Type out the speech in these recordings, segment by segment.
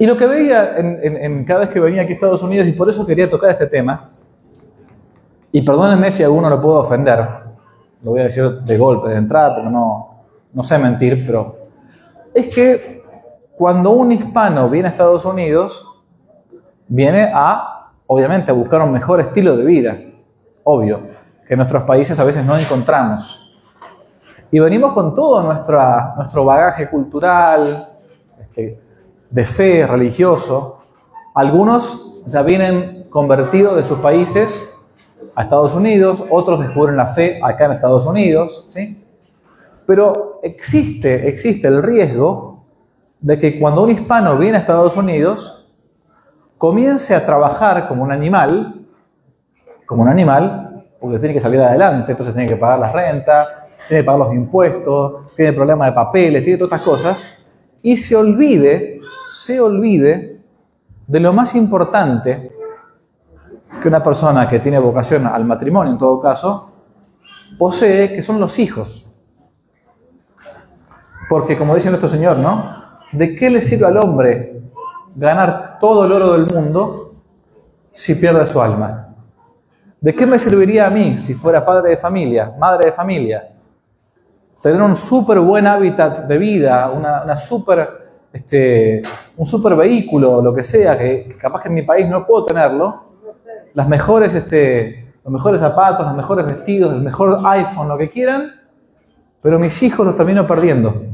Y lo que veía cada vez que venía aquí a Estados Unidos, y por eso quería tocar este tema, y perdónenme si a alguno lo puedo ofender, lo voy a decir de golpe, de entrada, porque no sé mentir, pero es que cuando un hispano viene a Estados Unidos, viene obviamente, a buscar un mejor estilo de vida, obvio, que en nuestros países a veces no encontramos. Y venimos con todo nuestro bagaje cultural, de fe, religioso. Algunos ya vienen convertidos de sus países a Estados Unidos, otros descubren la fe acá en Estados Unidos, ¿sí? Pero existe el riesgo de que cuando un hispano viene a Estados Unidos, comience a trabajar como un animal, porque tiene que salir adelante, entonces tiene que pagar la renta, tiene que pagar los impuestos, tiene problemas de papeles, tiene todas estas cosas, y se olvide de lo más importante que una persona que tiene vocación al matrimonio, en todo caso, posee, que son los hijos. Porque, como dice nuestro Señor, ¿no? ¿De qué le sirve al hombre ganar todo el oro del mundo si pierde su alma? ¿De qué me serviría a mí si fuera padre de familia, madre de familia? Tener un súper buen hábitat de vida, un súper vehículo, lo que sea, que capaz que en mi país no puedo tenerlo, los mejores zapatos, los mejores vestidos, el mejor iPhone, lo que quieran, pero mis hijos los termino perdiendo.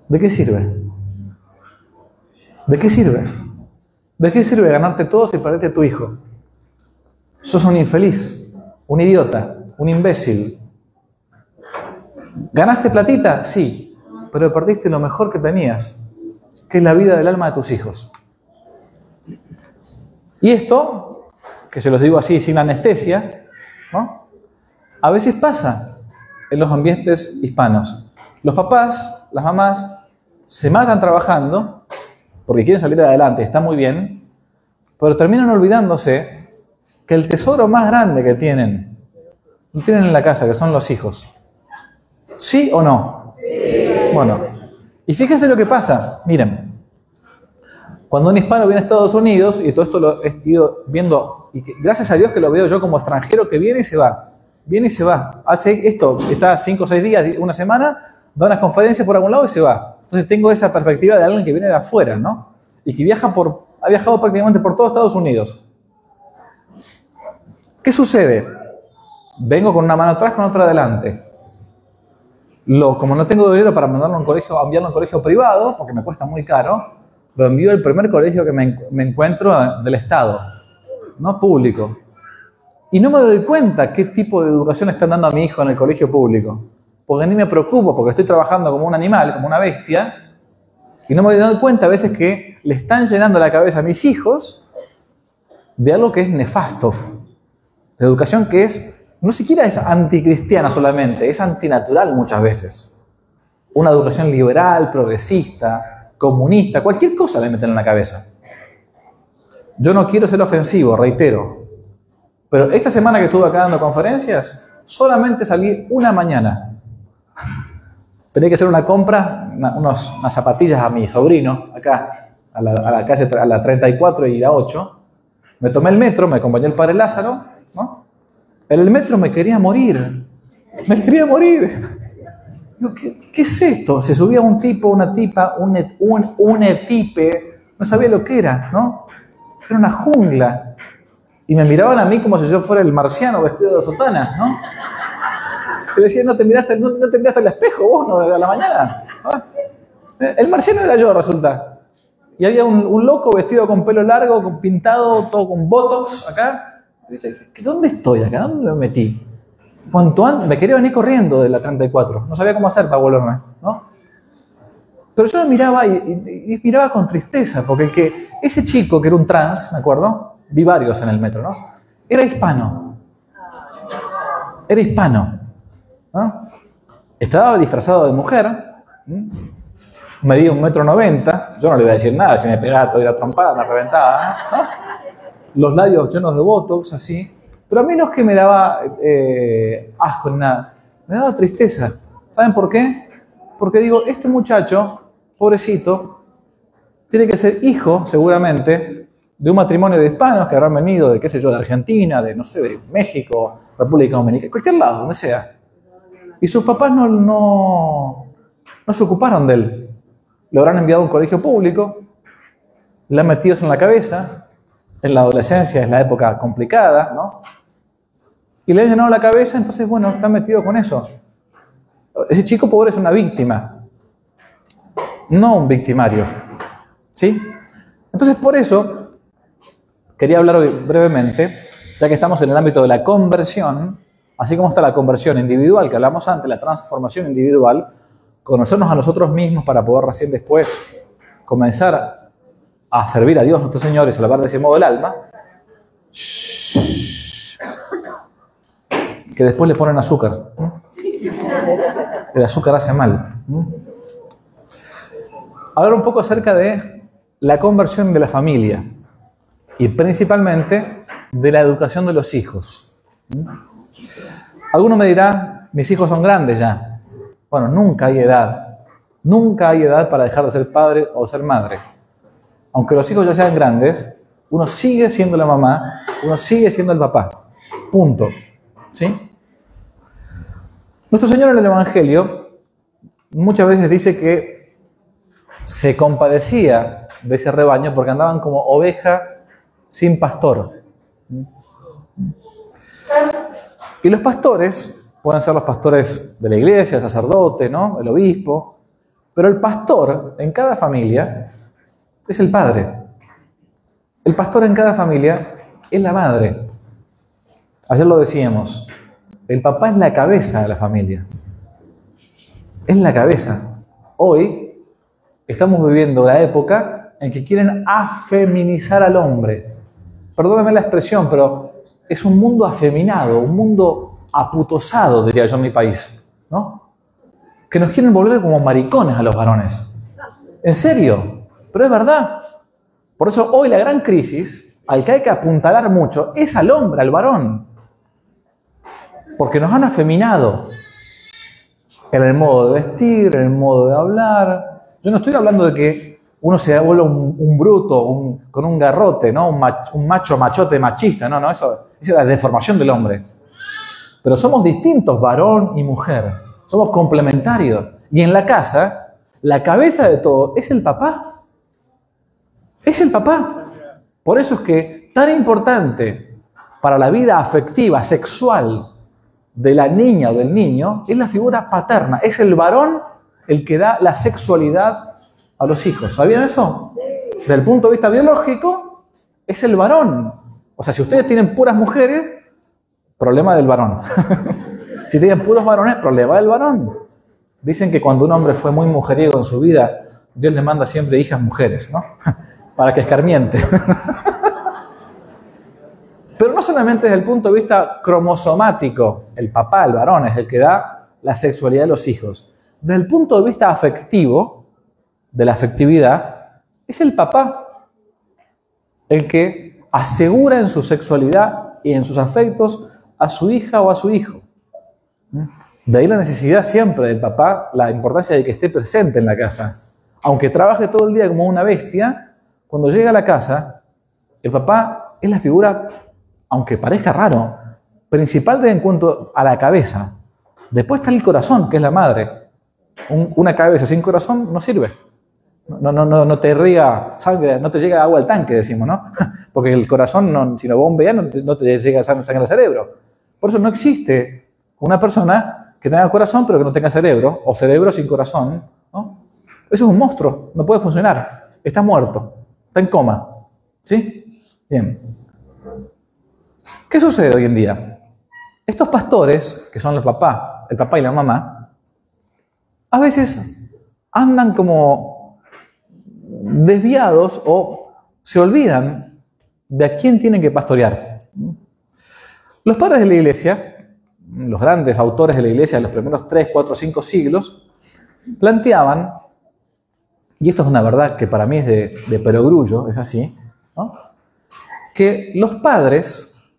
¿De qué sirve? ¿De qué sirve? ¿De qué sirve ganarte todo si perderte a tu hijo? Sos un infeliz, un idiota, un imbécil. ¿Ganaste platita? Sí, pero perdiste lo mejor que tenías, que es la vida del alma de tus hijos. Y esto, que se los digo así sin anestesia, ¿no? A veces pasa en los ambientes hispanos. Los papás, las mamás, se matan trabajando porque quieren salir adelante, está muy bien, pero terminan olvidándose que el tesoro más grande que tienen, lo tienen en la casa, que son los hijos. ¿Sí o no? Sí. Bueno, y fíjense lo que pasa. Miren, cuando un hispano viene a Estados Unidos, y todo esto lo he ido viendo, y gracias a Dios que lo veo yo como extranjero, que viene y se va. Viene y se va. Hace esto, está 5 o 6 días, una semana, da unas conferencias por algún lado y se va. Entonces tengo esa perspectiva de alguien que viene de afuera, ¿no? Y que ha viajado prácticamente por todo Estados Unidos. ¿Qué sucede? Vengo con una mano atrás, con otra adelante. Como no tengo dinero para enviarlo a un colegio privado, porque me cuesta muy caro, lo envío al primer colegio que me encuentro del Estado, no público. Y no me doy cuenta qué tipo de educación están dando a mi hijo en el colegio público. Porque ni me preocupo, porque estoy trabajando como un animal, como una bestia, y no me doy cuenta a veces que le están llenando la cabeza a mis hijos de algo que es nefasto. De educación que no siquiera es anticristiana solamente, es antinatural muchas veces. Una educación liberal, progresista, comunista, cualquier cosa le meten en la cabeza. Yo no quiero ser ofensivo, reitero, pero esta semana que estuve acá dando conferencias, solamente salí una mañana. Tenía que hacer una compra, unas zapatillas a mi sobrino, acá, a la calle, a la 34 y la 8. Me tomé el metro, me acompañó el padre Lázaro, ¿no? En el metro me quería morir. Me quería morir. Digo, ¿qué es esto? Se subía un tipo, una tipa, un etipe, no sabía lo que era, ¿no? Era una jungla. Y me miraban a mí como si yo fuera el marciano vestido de sotana, ¿no? Y decía, ¿no te miraste al espejo vos, no, a la mañana? ¿Ah? El marciano era yo, resulta. Y había un loco vestido con pelo largo, pintado, todo con botox acá. ¿Dónde estoy acá? ¿Dónde me metí? Cuanto antes, me quería venir corriendo de la 34. No sabía cómo hacer para volverme, ¿no? Pero yo miraba y miraba con tristeza, porque ese chico que era un trans, me acuerdo, vi varios en el metro, ¿no? Era hispano. Era hispano, ¿no? Estaba disfrazado de mujer, medía 1,90 m, yo no le iba a decir nada, si me pegaba toda la trompada, me reventaba, ¿no? Los labios llenos de botox, así. Pero a mí no es que me daba asco ni nada, me daba tristeza. ¿Saben por qué? Porque digo, este muchacho, pobrecito, tiene que ser hijo, seguramente, de un matrimonio de hispanos que habrán venido de, qué sé yo, de Argentina, de, no sé, de México, República Dominicana, cualquier lado, donde sea. Y sus papás no se ocuparon de él. Lo habrán enviado a un colegio público, le han metido eso en la cabeza. En la adolescencia es la época complicada, ¿no? Y le han llenado la cabeza, entonces, bueno, está metido con eso. Ese chico pobre es una víctima, no un victimario, ¿sí? Entonces, por eso, quería hablar hoy brevemente, ya que estamos en el ámbito de la conversión, así como está la conversión individual, que hablamos antes, la transformación individual, conocernos a nosotros mismos para poder recién después comenzar a servir a Dios nuestro Señor y salvar de ese modo el alma, que después le ponen azúcar. El azúcar hace mal. Hablar un poco acerca de la conversión de la familia y principalmente de la educación de los hijos. Alguno me dirá, mis hijos son grandes ya. Bueno, nunca hay edad para dejar de ser padre o ser madre. Aunque los hijos ya sean grandes, uno sigue siendo la mamá, uno sigue siendo el papá. Punto. ¿Sí? Nuestro Señor en el Evangelio muchas veces dice que se compadecía de ese rebaño porque andaban como oveja sin pastor. Y los pastores pueden ser los pastores de la iglesia, el sacerdote, ¿no? El obispo, pero el pastor en cada familia es el padre. El pastor en cada familia es la madre. Ayer lo decíamos, el papá es la cabeza de la familia. Es la cabeza. Hoy estamos viviendo la época en que quieren afeminizar al hombre. Perdóname la expresión, pero es un mundo afeminado, un mundo aputosado, diría yo en mi país, ¿no? Que nos quieren volver como maricones a los varones. ¿En serio? Pero es verdad. Por eso hoy la gran crisis, al que hay que apuntalar mucho, es al hombre, al varón. Porque nos han afeminado en el modo de vestir, en el modo de hablar. Yo no estoy hablando de que uno se vuelva un bruto, con un garrote, ¿no? Un machote machista. No, eso es la deformación del hombre. Pero somos distintos, varón y mujer. Somos complementarios. Y en la casa, la cabeza de todo es el papá. Es el papá. Por eso es que tan importante para la vida afectiva, sexual de la niña o del niño es la figura paterna. Es el varón el que da la sexualidad a los hijos. ¿Sabían eso? Desde el punto de vista biológico, es el varón. O sea, si ustedes tienen puras mujeres, problema del varón. Si tienen puros varones, problema del varón. Dicen que cuando un hombre fue muy mujeriego en su vida, Dios le manda siempre hijas mujeres, ¿no? Para que escarmiente. Pero no solamente desde el punto de vista cromosomático, el papá, el varón, es el que da la sexualidad de los hijos. Desde el punto de vista afectivo, de la afectividad, es el papá el que asegura en su sexualidad y en sus afectos a su hija o a su hijo. De ahí la necesidad siempre del papá, la importancia de que esté presente en la casa. Aunque trabaje todo el día como una bestia, cuando llega a la casa, el papá es la figura, aunque parezca raro, principal en cuanto a la cabeza. Después está el corazón, que es la madre. Una cabeza sin corazón no sirve. No te riega sangre, no te llega agua al tanque, decimos, ¿no? Porque el corazón, si no bombea, no te llega sangre al cerebro. Por eso no existe una persona que tenga corazón pero que no tenga cerebro, o cerebro sin corazón, ¿no? Eso es un monstruo, no puede funcionar. Está muerto, está en coma. ¿Sí? Bien. ¿Qué sucede hoy en día? Estos pastores, que son el papá y la mamá, a veces andan como desviados o se olvidan de a quién tienen que pastorear. Los padres de la iglesia, los grandes autores de la iglesia de los primeros 3, 4, 5 siglos, planteaban, y esto es una verdad que para mí es de perogrullo, es así, ¿no? Que los padres,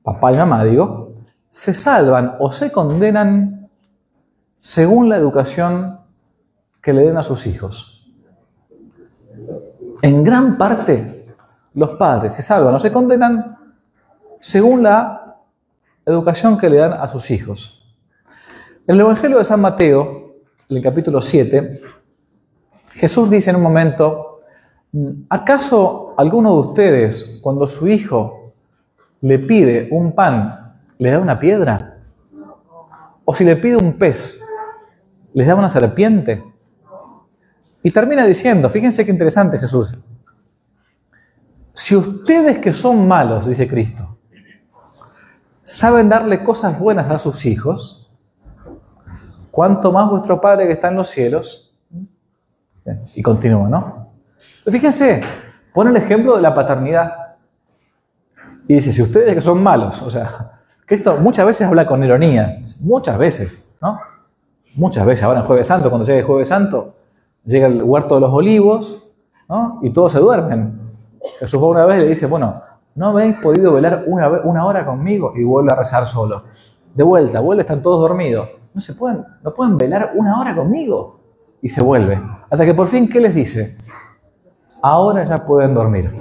papá y mamá digo, se salvan o se condenan según la educación que le den a sus hijos. En gran parte, los padres se salvan o se condenan según la educación que le dan a sus hijos. En el Evangelio de San Mateo, en el capítulo 7, Jesús dice en un momento: ¿acaso alguno de ustedes, cuando su hijo le pide un pan, le da una piedra? ¿O si le pide un pez, les da una serpiente? Y termina diciendo, fíjense qué interesante Jesús: si ustedes que son malos, dice Cristo, saben darle cosas buenas a sus hijos, ¿cuánto más vuestro Padre que está en los cielos? Y continúa, ¿no? Pero fíjense, pone el ejemplo de la paternidad. Y dice, si ustedes que son malos, o sea, Cristo muchas veces habla con ironía, muchas veces, ¿no? Muchas veces, ahora en Jueves Santo, cuando llega el Jueves Santo, llega el huerto de los olivos, ¿no? Y todos se duermen. Jesús va una vez y le dice, bueno, ¿no habéis podido velar una hora conmigo? Y vuelve a rezar solo. De vuelta, están todos dormidos. ¿No pueden velar una hora conmigo? Y se vuelve. Hasta que por fin, ¿qué les dice? Ahora ya pueden dormir.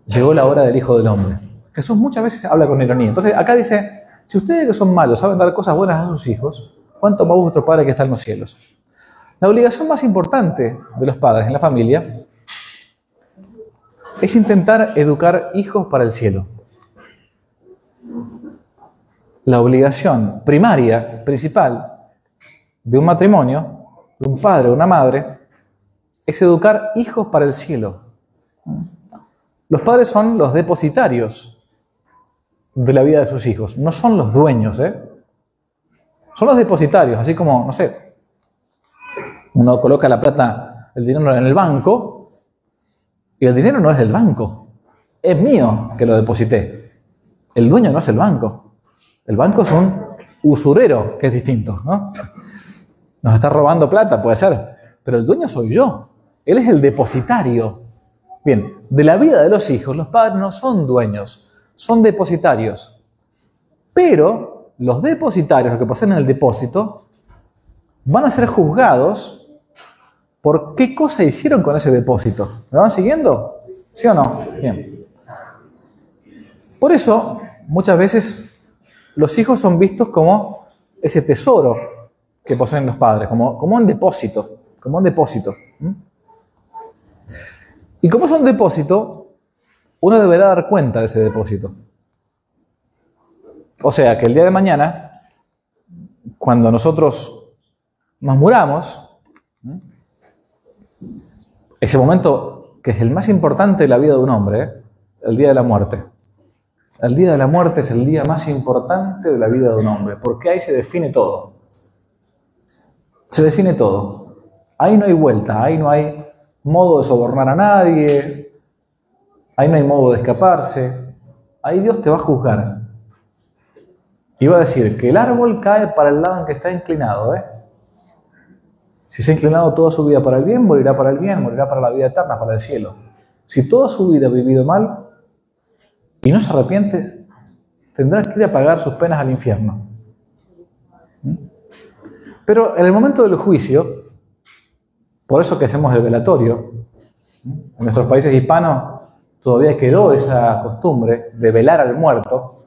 Llegó la hora del Hijo del Hombre. Jesús muchas veces habla con ironía. Entonces acá dice, si ustedes que son malos saben dar cosas buenas a sus hijos, ¿cuánto más vuestro Padre que está en los cielos? La obligación más importante de los padres en la familia es intentar educar hijos para el cielo. La obligación primaria, principal, de un matrimonio, de un padre o una madre, es educar hijos para el cielo. Los padres son los depositarios de la vida de sus hijos, no son los dueños, Son los depositarios, así como, no sé, uno coloca la plata, el dinero en el banco, y el dinero no es del banco, es mío que lo deposité. El dueño no es el banco. El banco es un usurero, que es distinto, ¿no? Nos está robando plata, puede ser, pero el dueño soy yo. Él es el depositario. Bien, de la vida de los hijos, los padres no son dueños, son depositarios. Pero los depositarios, los que poseen el depósito, van a ser juzgados por qué cosa hicieron con ese depósito. ¿Me van siguiendo? ¿Sí o no? Bien. Por eso, muchas veces, los hijos son vistos como ese tesoro que poseen los padres, como un depósito, Y como es un depósito, uno deberá dar cuenta de ese depósito. O sea, que el día de mañana, cuando nosotros nos muramos, ese momento que es el más importante de la vida de un hombre, el día de la muerte. El día de la muerte es el día más importante de la vida de un hombre, porque ahí se define todo. Se define todo. Ahí no hay vuelta, ahí no hay modo de sobornar a nadie, ahí no hay modo de escaparse. Ahí Dios te va a juzgar. Y va a decir que el árbol cae para el lado en que está inclinado, Si se ha inclinado toda su vida para el bien, morirá para el bien, morirá para la vida eterna, para el cielo. Si toda su vida ha vivido mal y no se arrepiente, tendrá que ir a pagar sus penas al infierno. Pero en el momento del juicio, por eso que hacemos el velatorio, en nuestros países hispanos todavía quedó esa costumbre de velar al muerto.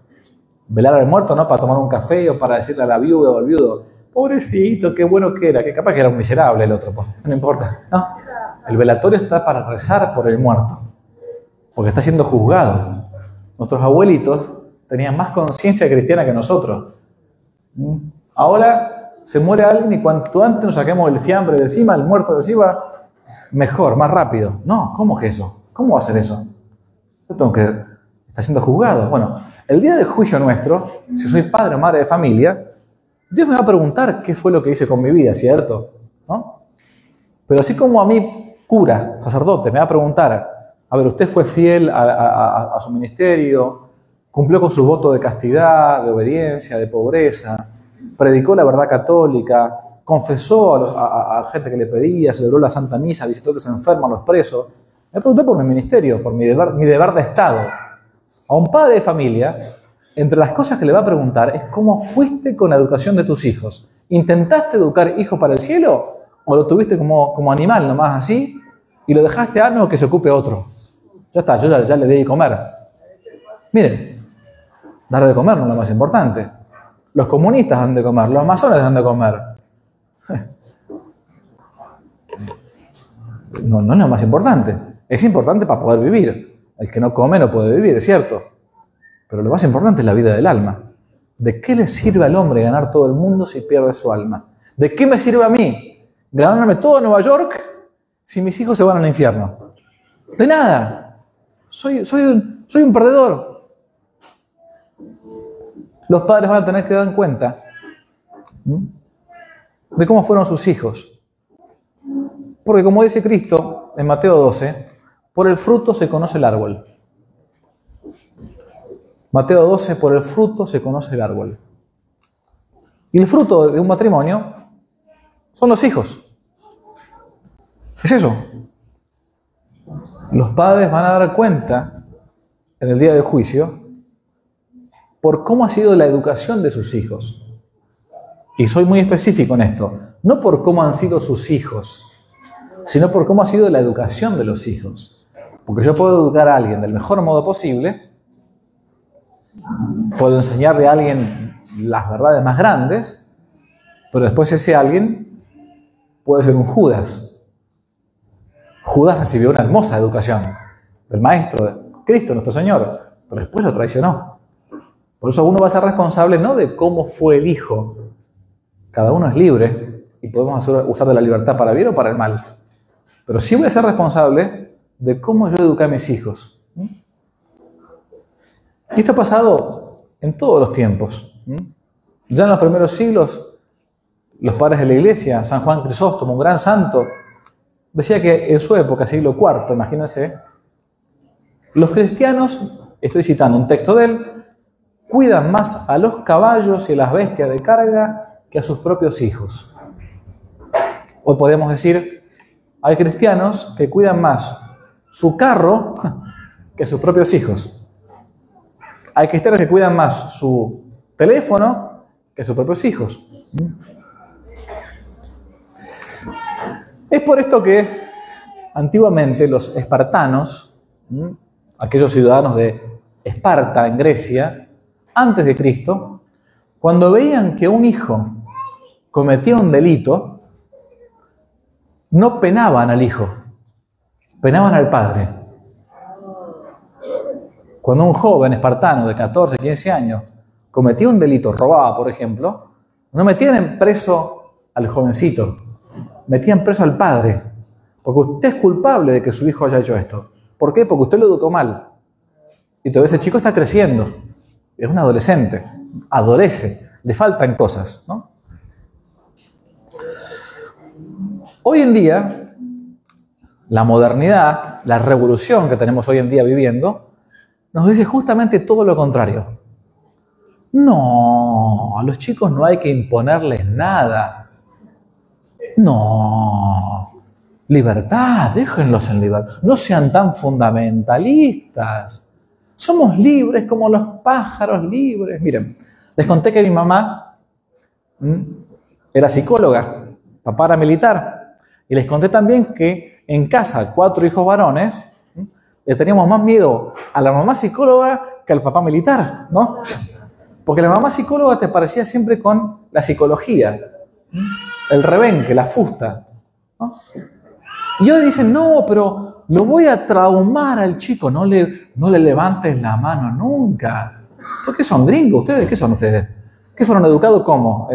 Velar al muerto no para tomar un café o para decirle a la viuda o al viudo, pobrecito, qué bueno que era, que capaz que era un miserable el otro, pues, no importa. No, el velatorio está para rezar por el muerto, porque está siendo juzgado. Nuestros abuelitos tenían más conciencia cristiana que nosotros. Ahora se muere alguien y cuanto antes nos saquemos el fiambre de encima, el muerto de encima, mejor, más rápido. No, ¿cómo que eso? ¿Cómo va a ser eso? Yo tengo que... Está siendo juzgado. Bueno, el día del juicio nuestro, si soy padre o madre de familia, Dios me va a preguntar qué fue lo que hice con mi vida, ¿cierto? ¿No? Pero así como a mí, cura, sacerdote, me va a preguntar, a ver, ¿usted fue fiel a su ministerio? ¿Cumplió con su voto de castidad, de obediencia, de pobreza? ¿Predicó la verdad católica? ¿Confesó a gente que le pedía? ¿Celebró la Santa Misa? ¿Visitó a los enfermos, a los presos? Me pregunté por mi ministerio, por mi deber de Estado. A un padre de familia, entre las cosas que le va a preguntar es cómo fuiste con la educación de tus hijos. ¿Intentaste educar hijos para el cielo o lo tuviste como animal nomás así? y lo dejaste a no que se ocupe otro. Ya está, yo ya le di de comer. Miren, dar de comer no es lo más importante. Los comunistas dan de comer, los masones dan de comer. No es lo más importante. Es importante para poder vivir. El que no come no puede vivir, es cierto. Pero lo más importante es la vida del alma. ¿De qué le sirve al hombre ganar todo el mundo si pierde su alma? ¿De qué me sirve a mí ganarme todo Nueva York si mis hijos se van al infierno? De nada. Soy un perdedor. Los padres van a tener que dar cuenta de cómo fueron sus hijos. Porque como dice Cristo en Mateo 12, por el fruto se conoce el árbol. Mateo 12, por el fruto se conoce el árbol. Y el fruto de un matrimonio son los hijos. Es eso. Los padres van a dar cuenta en el día del juicio por cómo ha sido la educación de sus hijos. Y soy muy específico en esto. No por cómo han sido sus hijos, sino por cómo ha sido la educación de los hijos. Porque yo puedo educar a alguien del mejor modo posible, puedo enseñarle a alguien las verdades más grandes, pero después ese alguien puede ser un Judas. Judas recibió una hermosa educación del Maestro, de Cristo, nuestro Señor, pero después lo traicionó. Por eso uno va a ser responsable no de cómo fue el hijo. Cada uno es libre y podemos usar de la libertad para bien o para el mal. Pero sí voy a ser responsable de cómo yo eduqué a mis hijos. Y esto ha pasado en todos los tiempos. Ya en los primeros siglos, los padres de la iglesia, San Juan Crisóstomo, un gran santo, decía que en su época, siglo IV, imagínense, los cristianos, estoy citando un texto de él, cuidan más a los caballos y a las bestias de carga que a sus propios hijos. Hoy podemos decir, hay cristianos que cuidan más su carro que a sus propios hijos. Hay cristianos que cuidan más su teléfono que a sus propios hijos. Es por esto que antiguamente los espartanos, aquellos ciudadanos de Esparta en Grecia, antes de Cristo, cuando veían que un hijo cometía un delito, no penaban al hijo, penaban al padre. Cuando un joven espartano de 14, 15 años cometía un delito, robaba, por ejemplo, no metían en preso al jovencito, metían preso al padre, porque usted es culpable de que su hijo haya hecho esto. ¿Por qué? Porque usted lo educó mal. Y todavía ese chico está creciendo. Es un adolescente, adolece, le faltan cosas, ¿no? Hoy en día, la modernidad, la revolución que tenemos hoy en día viviendo, nos dice justamente todo lo contrario. No, a los chicos no hay que imponerles nada. No, libertad, déjenlos en libertad. No sean tan fundamentalistas. Somos libres como los pájaros libres. Miren, les conté que mi mamá era psicóloga, papá era militar. Y les conté también que en casa, 4 hijos varones, le teníamos más miedo a la mamá psicóloga que al papá militar, ¿no? Porque la mamá psicóloga te parecía siempre con la psicología, el rebenque, la fusta, ¿no? Y hoy dicen, no, pero lo voy a traumar al chico, no le levantes la mano nunca. ¿Por qué son gringos ustedes? ¿Qué son ustedes? ¿Qué fueron educados como?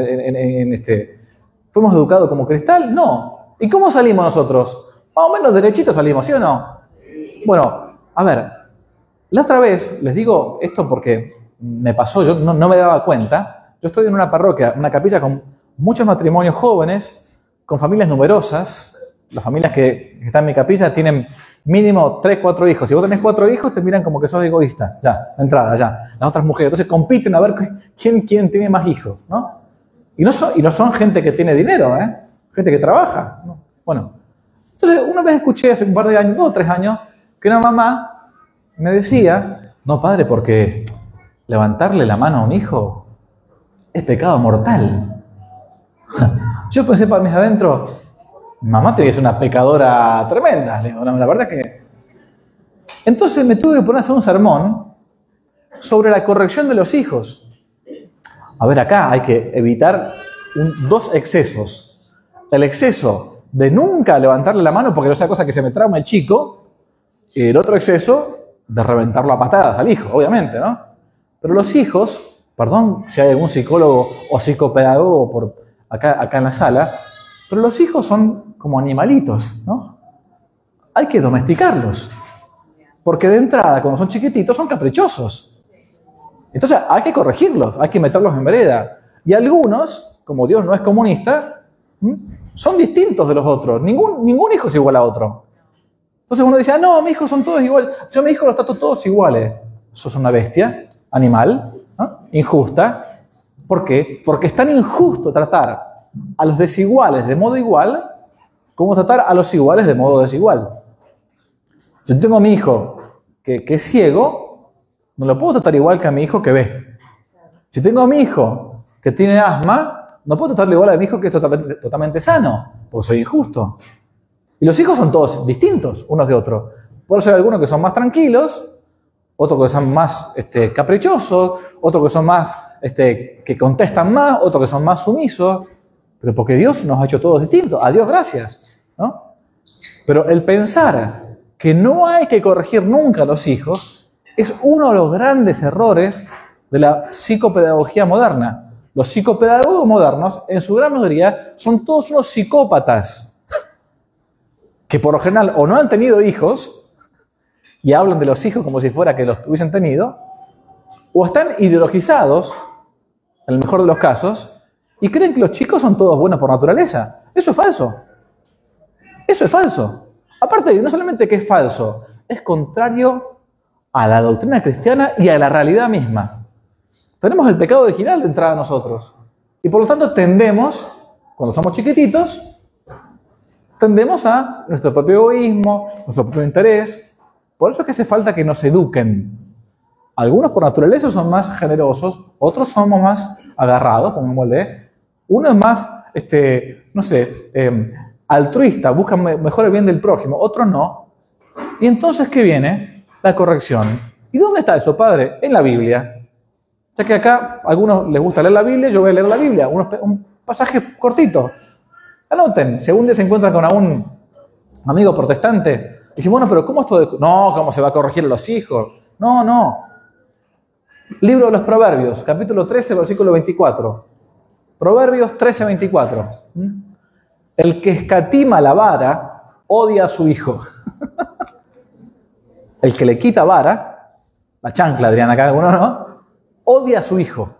¿Fuimos educados como cristal? No. ¿Y cómo salimos nosotros? Más o menos derechitos salimos, ¿sí o no? Bueno, a ver, la otra vez, les digo esto porque me pasó, yo no me daba cuenta. Yo estoy en una parroquia, una capilla con muchos matrimonios jóvenes, con familias numerosas. Las familias que están en mi capilla tienen mínimo 3, 4 hijos. Si vos tenés 4 hijos, te miran como que sos egoísta. Ya, de entrada, ya. Las otras mujeres. Entonces compiten a ver quién tiene más hijos, ¿no? Y no son gente que tiene dinero, ¿eh? Gente que trabaja, ¿no? Bueno, entonces una vez escuché hace un par de años, 2 o 3 años, que una mamá me decía, no padre, porque levantarle la mano a un hijo es pecado mortal. Yo pensé para mis adentro, mamá tiene que ser una pecadora tremenda. Le digo, no, la verdad que... Entonces me tuve que poner a hacer un sermón sobre la corrección de los hijos. A ver, acá hay que evitar dos excesos. El exceso de nunca levantarle la mano porque no sea cosa que se me trauma el chico, y el otro exceso de reventarlo a patadas al hijo, obviamente, ¿no? Pero los hijos, perdón si hay algún psicólogo o psicopedagogo por acá en la sala, pero los hijos son como animalitos, ¿no? Hay que domesticarlos. Porque de entrada, cuando son chiquititos, son caprichosos. Entonces hay que corregirlos, hay que meterlos en vereda. Y algunos, como Dios no es comunista, son distintos de los otros. Ningún hijo es igual a otro. Entonces uno dice, ah, no, mis hijos son todos iguales. Yo a mis hijos los trato todos iguales. Sos una bestia, animal, ¿no? Injusta. ¿Por qué? Porque es tan injusto tratar a los desiguales de modo igual como tratar a los iguales de modo desigual. Si yo tengo a mi hijo que es ciego, no lo puedo tratar igual que a mi hijo que ve. Si tengo a mi hijo que tiene asma, no puedo tratarle igual a mi hijo que es totalmente sano, porque soy injusto. Y los hijos son todos distintos, unos de otros. Por eso hay algunos que son más tranquilos, otros que son más caprichosos, otros que son más, que contestan más, otros que son más sumisos. Pero porque Dios nos ha hecho todos distintos. A Dios gracias, ¿no? Pero el pensar que no hay que corregir nunca a los hijos es uno de los grandes errores de la psicopedagogía moderna. Los psicopedagogos modernos, en su gran mayoría, son todos unos psicópatas que por lo general o no han tenido hijos y hablan de los hijos como si fuera que los hubiesen tenido, o están ideologizados, en el mejor de los casos, y creen que los chicos son todos buenos por naturaleza. Eso es falso. Eso es falso. Aparte, no solamente que es falso, es contrario a la doctrina cristiana y a la realidad misma. Tenemos el pecado original de entrada a nosotros. Y por lo tanto tendemos, cuando somos chiquititos, tendemos a nuestro propio egoísmo, nuestro propio interés. Por eso es que hace falta que nos eduquen. Algunos por naturaleza son más generosos, otros somos más agarrados, pongámosle. Uno es más, no sé, altruista, busca mejor el bien del prójimo, otros no. Y entonces, ¿qué viene? La corrección. ¿Y dónde está eso, padre? En la Biblia. Ya que acá a algunos les gusta leer la Biblia, yo voy a leer la Biblia, un pasaje cortito. Anoten, si algún día se encuentran con algún amigo protestante, dicen, bueno, pero ¿cómo esto de...? No, ¿cómo se va a corregir a los hijos? No. Libro de los Proverbios, capítulo 13, versículo 24. Proverbios 13, 24. El que escatima la vara odia a su hijo. El que le quita vara, la chancla dirían acá algunos, ¿no? Odia a su hijo.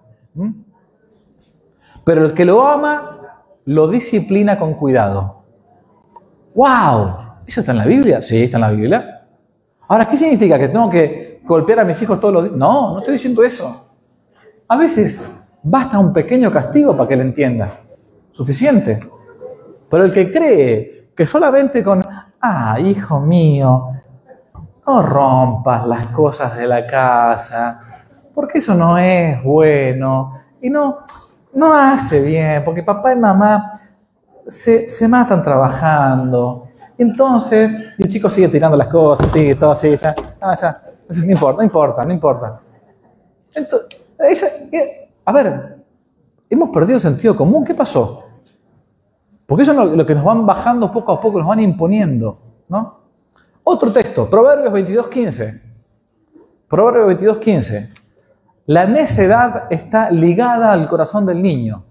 Pero el que lo ama, lo disciplina con cuidado. ¡Wow! ¿Eso está en la Biblia? Sí, está en la Biblia. Ahora, ¿qué significa? ¿Que tengo que golpear a mis hijos todos los días? No estoy diciendo eso. A veces basta un pequeño castigo para que él entienda. Suficiente. Pero el que cree que solamente con, hijo mío, no rompas las cosas de la casa, porque eso no es bueno, y no hace bien, porque papá y mamá se matan trabajando. Y entonces, el chico sigue tirando las cosas, y todo así, no importa. Entonces, a ver, hemos perdido sentido común, ¿qué pasó? Porque eso es lo que nos van bajando poco a poco, nos van imponiendo, ¿no? Otro texto, Proverbios 22:15. Proverbios 22:15. La necedad está ligada al corazón del niño.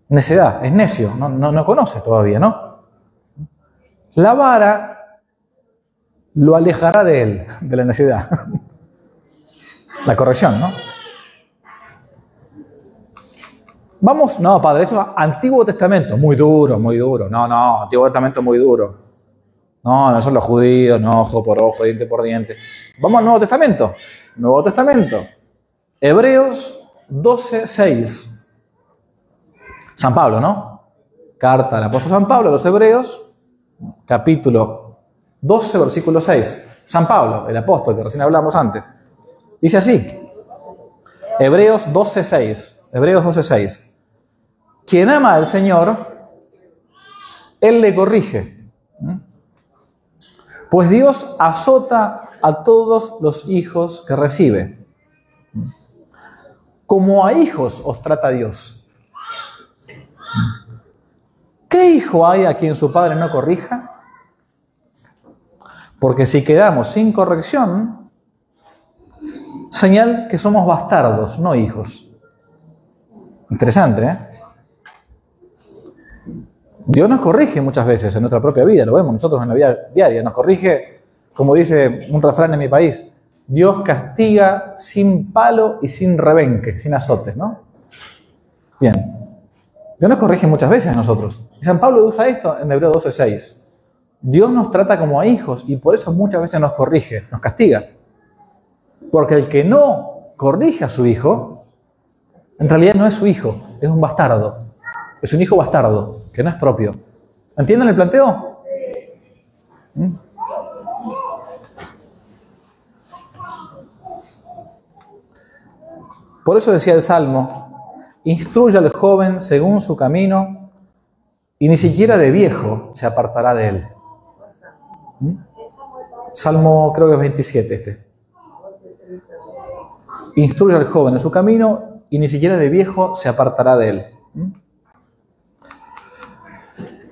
Necedad, es necio, no conoce todavía, ¿no? La vara lo alejará de él, de la necedad. La corrección, ¿no? Vamos, no, padre, eso es Antiguo Testamento, muy duro. No, Antiguo Testamento muy duro. No son los judíos, no, ojo por ojo, diente por diente. Vamos al Nuevo Testamento. Nuevo Testamento. Hebreos 12:6. San Pablo, ¿no? Carta del apóstol San Pablo a los Hebreos, capítulo 12, versículo 6. San Pablo, el apóstol que recién hablamos antes. Dice así. Hebreos 12:6. Hebreos 12:6. Quien ama al Señor Él le corrige. Pues Dios azota a todos los hijos que recibe. Como a hijos os trata Dios. ¿Qué hijo hay a quien su padre no corrija? Porque si quedamos sin corrección, señal que somos bastardos, no hijos. Interesante, ¿eh? Dios nos corrige muchas veces en nuestra propia vida, lo vemos nosotros en la vida diaria. Nos corrige, como dice un refrán en mi país, Dios castiga sin palo y sin rebenque, sin azotes, ¿no? Bien. Dios nos corrige muchas veces a nosotros. Y San Pablo usa esto en Hebreos 12:6. Dios nos trata como a hijos y por eso muchas veces nos corrige, nos castiga. Porque el que no corrige a su hijo, en realidad no es su hijo, es un bastardo. Es un hijo bastardo, que no es propio. ¿Entienden el planteo? Por eso decía el Salmo, instruye al joven según su camino y ni siquiera de viejo se apartará de él. Salmo creo que es 27 este. Instruye al joven en su camino y ni siquiera de viejo se apartará de él.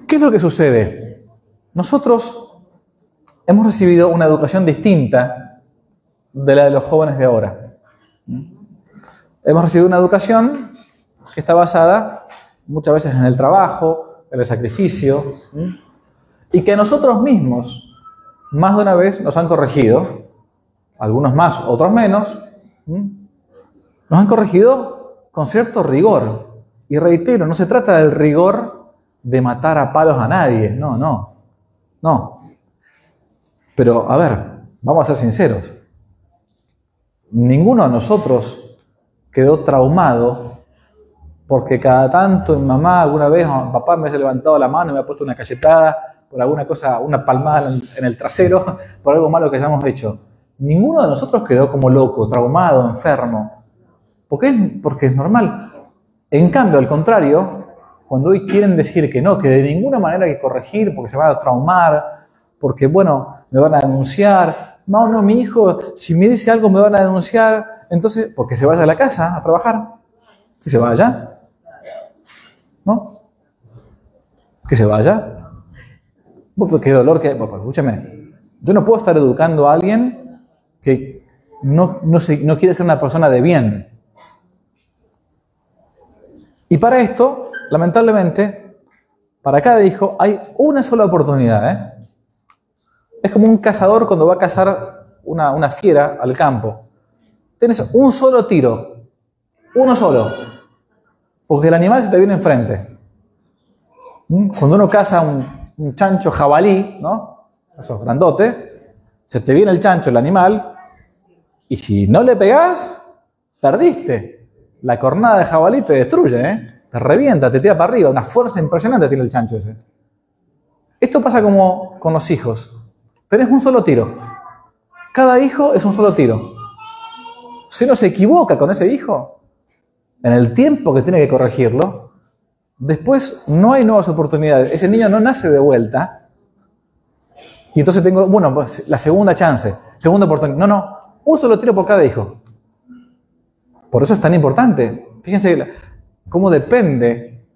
¿Qué es lo que sucede? Nosotros hemos recibido una educación distinta de la de los jóvenes de ahora. Hemos recibido una educación que está basada muchas veces en el trabajo, en el sacrificio, y que nosotros mismos más de una vez nos han corregido, algunos más, otros menos, nos han corregido con cierto rigor. Y reitero, no se trata del rigor de matar a palos a nadie, no. Pero, a ver, vamos a ser sinceros. Ninguno de nosotros quedó traumado porque cada tanto mi mamá alguna vez, o mi papá me ha levantado la mano y me ha puesto una cachetada por alguna cosa, una palmada en el trasero, por algo malo que hayamos hecho. Ninguno de nosotros quedó como loco, traumado, enfermo. Porque es normal. En cambio, al contrario, cuando hoy quieren decir que no, que de ninguna manera hay que corregir porque se van a traumar, porque, bueno, me van a denunciar. No, mi hijo, si me dice algo me van a denunciar. Entonces, porque se vaya a la casa a trabajar. Que se vaya. ¿No? Que se vaya. Qué dolor que... Escúchame. Yo no puedo estar educando a alguien que no quiere ser una persona de bien. Y para esto, lamentablemente, para cada hijo hay una sola oportunidad. Es como un cazador cuando va a cazar una fiera al campo. Tienes un solo tiro. Uno solo. Porque el animal se te viene enfrente. Cuando uno caza un chancho jabalí, ¿no? Eso es grandote. Se te viene el chancho, el animal. Y si no le pegás, perdiste. La cornada de jabalí te destruye, te revienta, te tira para arriba. Una fuerza impresionante tiene el chancho ese. Esto pasa como con los hijos. Tenés un solo tiro. Cada hijo es un solo tiro. Si uno se equivoca con ese hijo, en el tiempo que tiene que corregirlo, después no hay nuevas oportunidades. Ese niño no nace de vuelta. Y entonces tengo, pues la segunda chance, segunda oportunidad. No, un solo tiro por cada hijo. Por eso es tan importante. Fíjense cómo depende,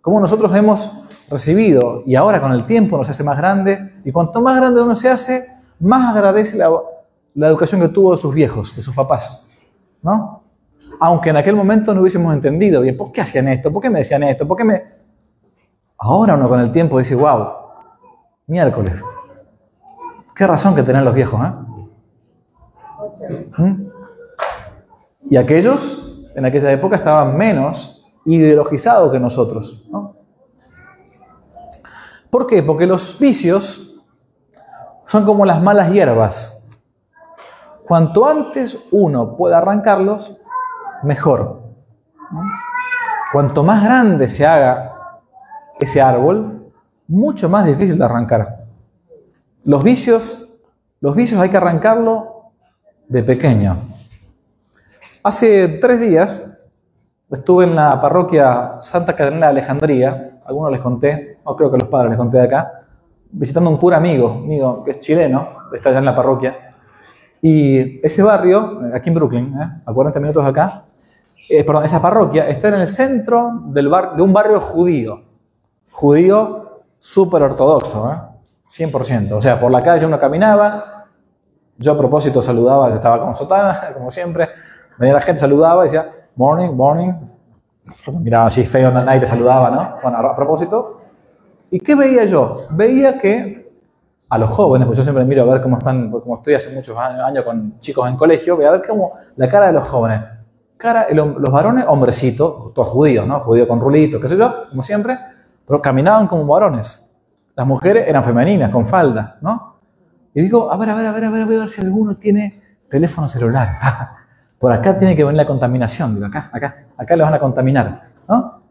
cómo nosotros hemos recibido y ahora con el tiempo nos hace más grande y cuanto más grande uno se hace, más agradece la educación que tuvo de sus viejos, de sus papás, ¿no? Aunque en aquel momento no hubiésemos entendido bien, ¿por qué hacían esto? ¿Por qué me decían esto? Ahora uno con el tiempo dice, wow, miércoles, qué razón que tenían los viejos, Y aquellos, en aquella época, estaban menos ideologizados que nosotros, ¿no? ¿Por qué? Porque los vicios son como las malas hierbas. Cuanto antes uno pueda arrancarlos, mejor, ¿no? Cuanto más grande se haga ese árbol, mucho más difícil de arrancar. Los vicios hay que arrancarlo de pequeño. Hace 3 días estuve en la parroquia Santa Catalina de Alejandría, algunos les conté, o creo que los padres les conté de acá, visitando un cura amigo que es chileno, está allá en la parroquia. Y ese barrio, aquí en Brooklyn, a 40 minutos de acá, perdón, esa parroquia está en el centro de un barrio judío. Judío súper ortodoxo, 100%. O sea, por la calle uno caminaba, yo a propósito saludaba, yo estaba con sotana, como siempre, venía la gente, saludaba y decía, morning, morning. Miraba así feo, nadie te saludaba, ¿no? Bueno, a propósito. ¿Y qué veía yo? Veía que a los jóvenes, pues yo siempre miro a ver cómo están, como estoy hace muchos años con chicos en colegio, voy a ver cómo la cara de los jóvenes. Los varones, hombrecitos, todos judíos, ¿no? Judíos con rulitos, qué sé yo, como siempre, pero caminaban como varones. Las mujeres eran femeninas, con falda, ¿no? Y digo, a ver, voy a ver si alguno tiene teléfono celular. Por acá tiene que venir la contaminación, digo, acá le van a contaminar, ¿no?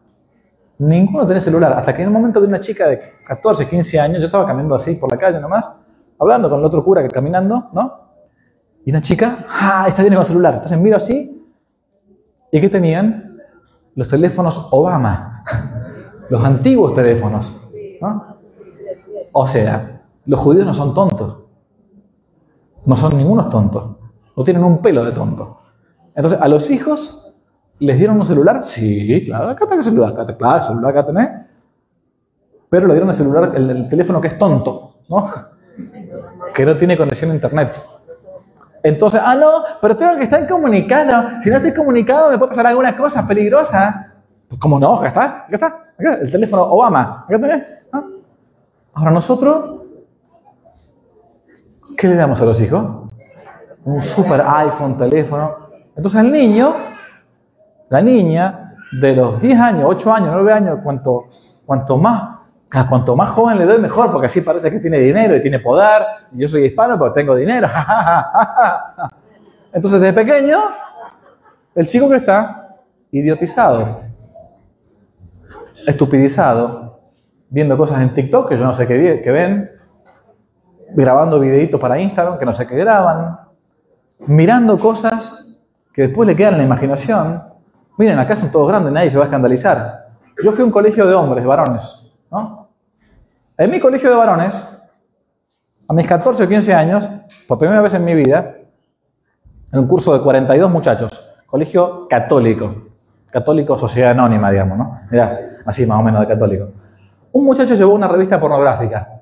Ninguno tiene celular, hasta que en un momento vi una chica de 14, 15 años, yo estaba caminando así por la calle nomás, hablando con el otro cura que caminando, ¿no? Y una chica, esta viene con el celular. Entonces miro así, ¿y qué tenían? Los teléfonos Obama, los antiguos teléfonos, ¿no? O sea, los judíos no son tontos, no son ningunos tontos, no tienen un pelo de tonto. Entonces, a los hijos les dieron un celular, sí, claro, acá tenés el celular, claro, el celular acá tenés, pero le dieron el celular, el teléfono que es tonto, ¿no? Que no tiene conexión a internet. Entonces, no, pero tengo que estar comunicado, si no estoy comunicado me puede pasar alguna cosa peligrosa. Pues, ¿cómo no? Acá está, el teléfono Obama, acá tenés, ¿no? Ahora nosotros, ¿qué le damos a los hijos? Un super iPhone, teléfono. Entonces el niño, la niña, de los 10 años, 8 años, 9 años, cuanto más joven le doy, mejor, porque así parece que tiene dinero y tiene poder. Y yo soy hispano, pero tengo dinero. Entonces desde pequeño, el chico que está idiotizado, estupidizado, viendo cosas en TikTok que yo no sé qué ven, grabando videitos para Instagram que no sé qué graban, mirando cosas que después le quedan en la imaginación. Miren, acá son todos grandes, nadie se va a escandalizar. Yo fui a un colegio de hombres, de varones, ¿no? En mi colegio de varones, a mis 14 o 15 años, por primera vez en mi vida, en un curso de 42 muchachos, colegio católico, sociedad anónima, digamos, ¿no? Mirá, así más o menos de católico. Un muchacho llevó una revista pornográfica.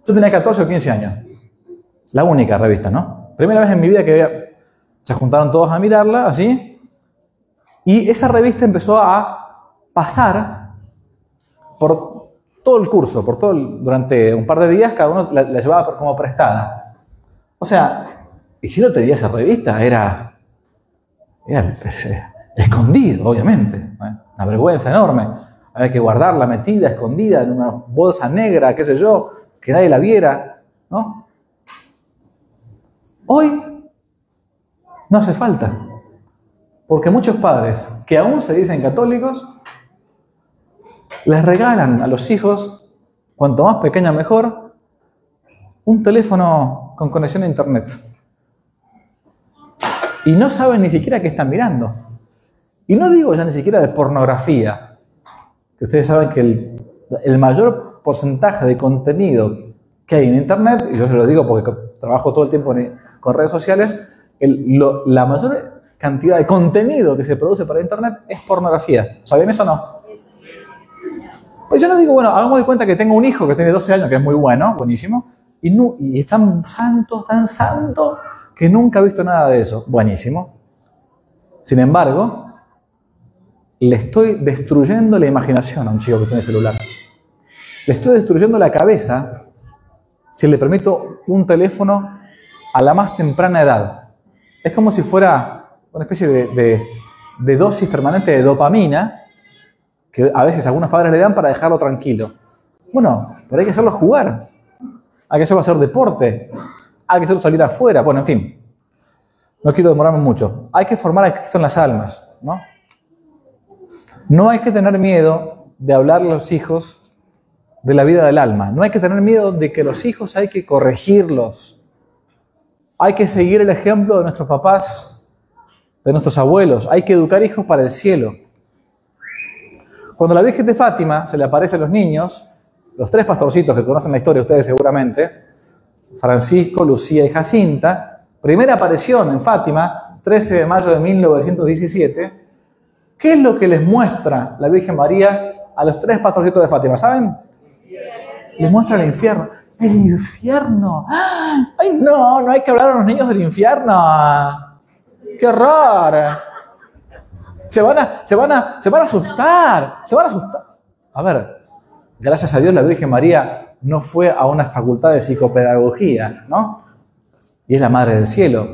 Yo tenía 14 o 15 años. La única revista, ¿no? Primera vez en mi vida que se juntaron todos a mirarla, así. Y esa revista empezó a pasar por todo el curso, durante un par de días, cada uno la llevaba como prestada. O sea, y si no tenía esa revista, era escondido, obviamente. Una vergüenza enorme. Había que guardarla metida, escondida, en una bolsa negra, qué sé yo, que nadie la viera, ¿no? Hoy no hace falta. Porque muchos padres, que aún se dicen católicos, les regalan a los hijos, cuanto más pequeño mejor, un teléfono con conexión a internet. Y no saben ni siquiera qué están mirando. Y no digo ya ni siquiera de pornografía, que ustedes saben que el mayor porcentaje de contenido que hay en internet, y yo se lo digo porque trabajo todo el tiempo con redes sociales, la mayor cantidad de contenido que se produce para internet es pornografía. ¿Saben eso o no? Pues yo no digo, bueno, hagamos de cuenta que tengo un hijo que tiene 12 años, que es muy bueno, buenísimo, y es tan santo, que nunca ha visto nada de eso. Buenísimo. Sin embargo, le estoy destruyendo la imaginación a un chico que tiene celular. Le estoy destruyendo la cabeza si le permito un teléfono a la más temprana edad. Es como si fuera una especie de dosis permanente de dopamina que a veces algunos padres le dan para dejarlo tranquilo. Bueno, pero hay que hacerlo jugar. Hay que hacerlo hacer deporte. Hay que hacerlo salir afuera. Bueno, en fin. No quiero demorarme mucho. Hay que formar a Cristo en las almas, ¿no? No hay que tener miedo de hablar a los hijos de la vida del alma. No hay que tener miedo de que los hijos hay que corregirlos. Hay que seguir el ejemplo de nuestros papás, de nuestros abuelos. Hay que educar hijos para el cielo. Cuando la Virgen de Fátima se le aparece a los niños, los tres pastorcitos que conocen la historia ustedes seguramente, Francisco, Lucía y Jacinta, primera aparición en Fátima, 13 de mayo de 1917, ¿qué es lo que les muestra la Virgen María a los tres pastorcitos de Fátima? ¿Saben? Les muestra el infierno. ¡El infierno! ¡Ay, no! No hay que hablar a los niños del infierno. ¡Qué horror! Se van a asustar. Se van a asustar. A ver, gracias a Dios la Virgen María no fue a una facultad de psicopedagogía, ¿no? Y es la Madre del Cielo.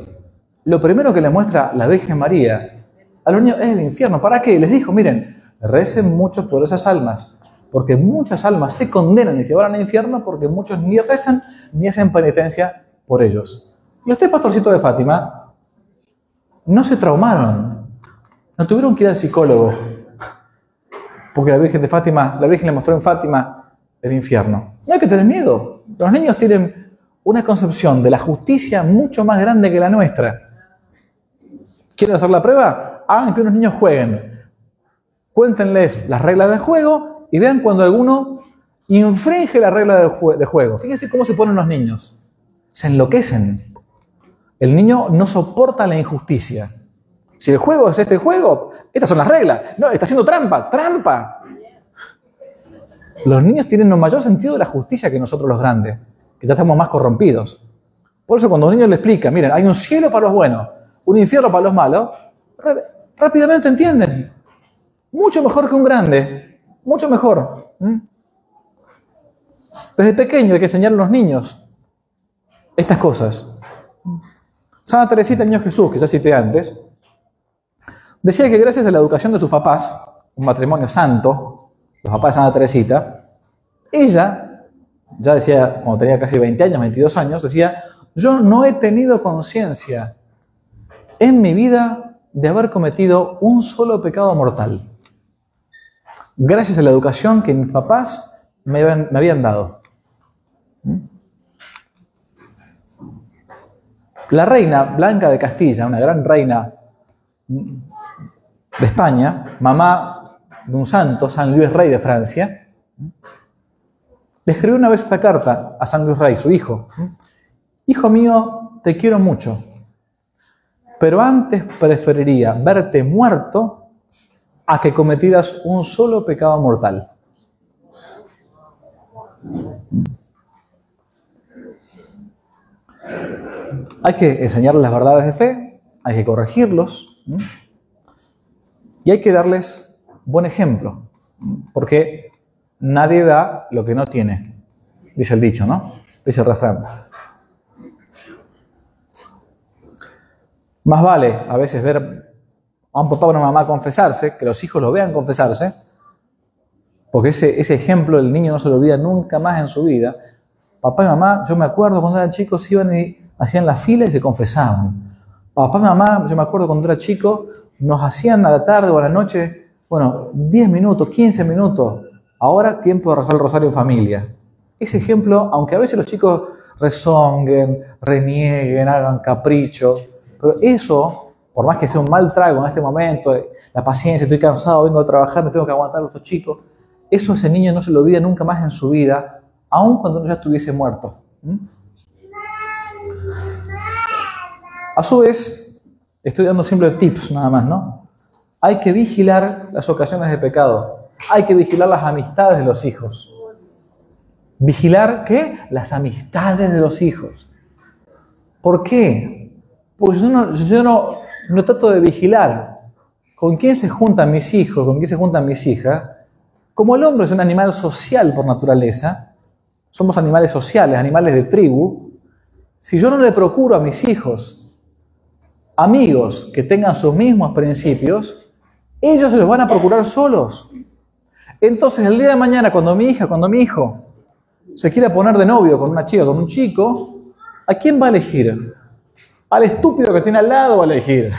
Lo primero que le muestra la Virgen María a los niños es el infierno. ¿Para qué? Les dijo, miren, recen mucho por esas almas, porque muchas almas se condenan y se van al infierno porque muchos ni rezan ni hacen penitencia por ellos. Y los tres pastorcitos de Fátima no se traumaron, no tuvieron que ir al psicólogo, porque la Virgen le mostró en Fátima el infierno. No hay que tener miedo. Los niños tienen una concepción de la justicia mucho más grande que la nuestra. ¿Quieren hacer la prueba? Hagan que unos niños jueguen. Cuéntenles las reglas del juego y vean cuando alguno infringe la regla de juego. Fíjense cómo se ponen los niños. Se enloquecen. El niño no soporta la injusticia. Si el juego es este juego, estas son las reglas. No, está haciendo trampa, trampa. Los niños tienen un mayor sentido de la justicia que nosotros los grandes, que ya estamos más corrompidos. Por eso cuando un niño le explica, miren, hay un cielo para los buenos, un infierno para los malos, rápidamente entienden. Mucho mejor que un grande, mucho mejor. Desde pequeño hay que enseñar a los niños estas cosas. Santa Teresita Niño Jesús, que ya cité antes, decía que gracias a la educación de sus papás, un matrimonio santo, los papás de Santa Teresita, ella, ya decía, cuando tenía casi 20 años, 22 años, decía, yo no he tenido conciencia en mi vida de haber cometido un solo pecado mortal. Gracias a la educación que mis papás me habían dado. La reina Blanca de Castilla, una gran reina de España, mamá de un santo, San Luis Rey de Francia, le escribió una vez esta carta a San Luis Rey, su hijo. Hijo mío, te quiero mucho, pero antes preferiría verte muerto a que cometieras un solo pecado mortal. Hay que enseñarles las verdades de fe, hay que corregirlos y hay que darles buen ejemplo, porque nadie da lo que no tiene, dice el dicho, ¿no? Dice el refrán. Más vale a veces ver a un papá o una mamá confesarse, que los hijos lo vean confesarse, porque ese ejemplo el niño no se lo olvida nunca más en su vida. Papá y mamá, yo me acuerdo cuando eran chicos, iban y hacían la fila y se confesaban. Papá y mamá, yo me acuerdo cuando era chico, nos hacían a la tarde o a la noche, 10 minutos, 15 minutos. Ahora tiempo de rezar el rosario en familia. Ese ejemplo, aunque a veces los chicos rezonguen, renieguen, hagan capricho, pero eso, por más que sea un mal trago en este momento, la paciencia, estoy cansado, vengo a trabajar, me tengo que aguantar a estos chicos, eso ese niño no se lo olvida nunca más en su vida, aun cuando uno ya estuviese muerto. A su vez, estoy dando siempre tips nada más, ¿no? Hay que vigilar las ocasiones de pecado. Hay que vigilar las amistades de los hijos. ¿Vigilar qué? Las amistades de los hijos. ¿Por qué? Porque yo no trato de vigilar con quién se juntan mis hijos, con quién se juntan mis hijas. Como el hombre es un animal social por naturaleza, somos animales sociales, animales de tribu, si yo no le procuro a mis hijos amigos que tengan sus mismos principios, ellos se los van a procurar solos. Entonces, el día de mañana, cuando mi hijo se quiera poner de novio con una chica, con un chico, ¿a quién va a elegir? ¿Al estúpido que tiene al lado va a elegir?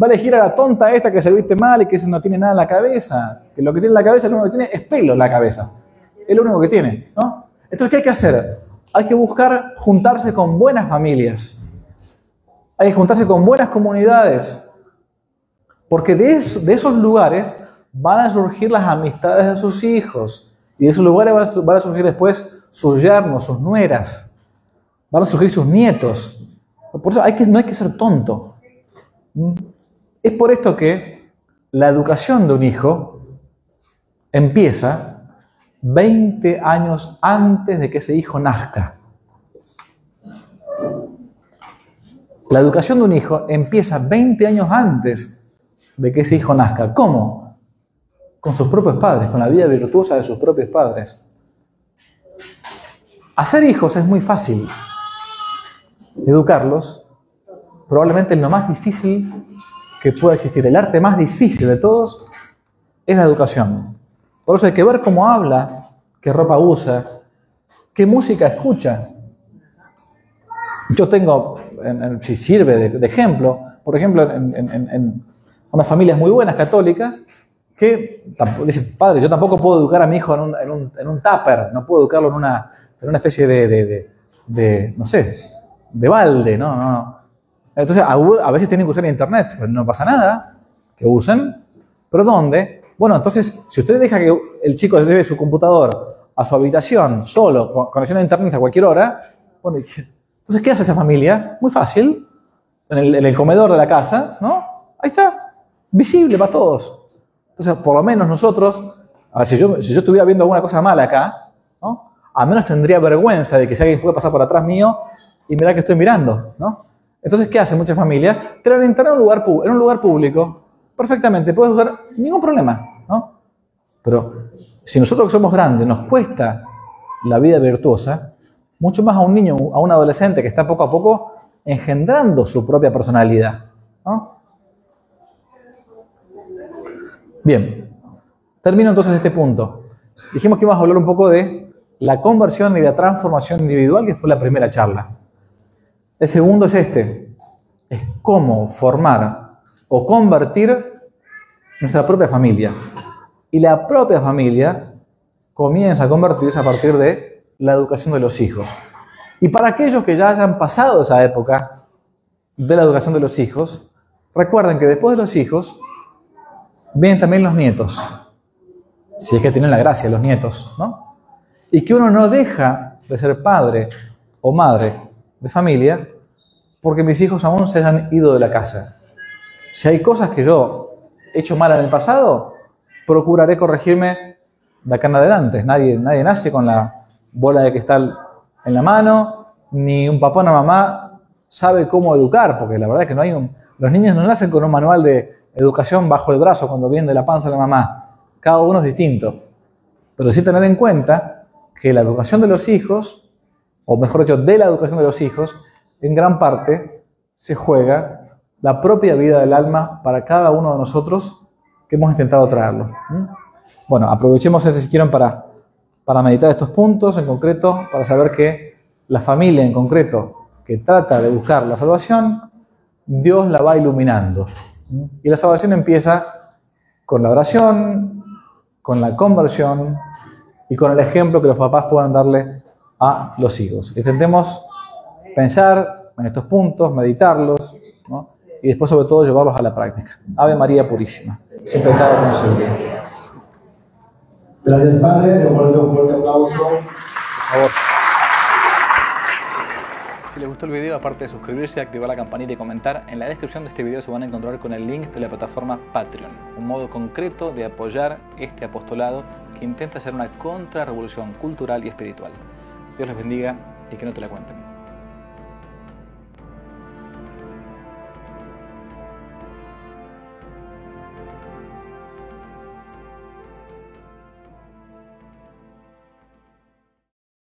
¿Va a elegir a la tonta esta que se viste mal y que no tiene nada en la cabeza? Que lo que tiene en la cabeza, lo único que tiene es pelo en la cabeza. Es lo único que tiene, ¿no? Entonces, ¿qué hay que hacer? Hay que buscar juntarse con buenas familias. Hay que juntarse con buenas comunidades. Porque de esos lugares van a surgir las amistades de sus hijos. Y de esos lugares van a surgir después sus yernos, sus nueras. Van a surgir sus nietos. Por eso no hay que ser tonto. Es por esto que la educación de un hijo empieza 20 años antes de que ese hijo nazca. La educación de un hijo empieza 20 años antes de que ese hijo nazca. ¿Cómo? Con sus propios padres, con la vida virtuosa de sus propios padres. Hacer hijos es muy fácil. Educarlos, probablemente es lo más difícil que pueda existir. El arte más difícil de todos es la educación. Por eso hay que ver cómo habla, qué ropa usa, qué música escucha. Yo tengo, si sirve de ejemplo, por ejemplo, en unas familias muy buenas, católicas, que dicen, padre, yo tampoco puedo educar a mi hijo en un tupper, no puedo educarlo en una especie de no sé, de balde, no. Entonces, a veces tienen que usar internet, pues no pasa nada, que usen, pero ¿dónde? Bueno, entonces, si usted deja que el chico lleve su computador a su habitación, solo, con conexión a internet a cualquier hora, bueno, entonces, ¿qué hace esa familia? Muy fácil, en el comedor de la casa, ¿no? Ahí está, visible para todos. Entonces, por lo menos nosotros, a ver, si yo estuviera viendo alguna cosa mala acá, ¿no? Al menos tendría vergüenza de que si alguien puede pasar por atrás mío y mirar que estoy mirando, ¿no? Entonces, ¿qué hacen muchas familias? Tener internet en un lugar público, perfectamente, puedes usar ningún problema, ¿no? Pero si nosotros que somos grandes nos cuesta la vida virtuosa, mucho más a un niño, a un adolescente que está poco a poco engendrando su propia personalidad, ¿no? Bien, termino entonces este punto. Dijimos que íbamos a hablar un poco de la conversión y la transformación individual, que fue la primera charla. El segundo es es cómo formar o convertir nuestra propia familia. Y la propia familia comienza a convertirse a partir de la educación de los hijos. Y para aquellos que ya hayan pasado esa época de la educación de los hijos, recuerden que después de los hijos vienen también los nietos, si es que tienen la gracia los nietos, ¿no? Y que uno no deja de ser padre o madre de familia porque mis hijos aún se han ido de la casa. Si hay cosas que yo he hecho mal en el pasado, procuraré corregirme de acá en adelante. Nadie nace con la bola de cristal en la mano, ni un papá o una mamá sabe cómo educar, porque la verdad es que los niños no nacen con un manual de educación bajo el brazo cuando vienen de la panza de la mamá. Cada uno es distinto. Pero sí tener en cuenta que la educación de los hijos, o mejor dicho, de la educación de los hijos, en gran parte se juega la propia vida del alma para cada uno de nosotros que hemos intentado traerlo. Bueno, aprovechemos si quieren para meditar estos puntos en concreto, para saber que la familia en concreto que trata de buscar la salvación, Dios la va iluminando. Y la salvación empieza con la oración, con la conversión y con el ejemplo que los papás puedan darle a los hijos. Intentemos pensar en estos puntos, meditarlos, ¿no? Y después sobre todo llevarlos a la práctica. Ave María Purísima, sin pecado concebido. Gracias, Padre. Le guardo un fuerte aplauso. Por favor. Si les gustó el video, aparte de suscribirse, activar la campanita y comentar, en la descripción de este video se van a encontrar con el link de la plataforma Patreon, un modo concreto de apoyar este apostolado que intenta hacer una contrarrevolución cultural y espiritual. Dios les bendiga y que no te la cuenten.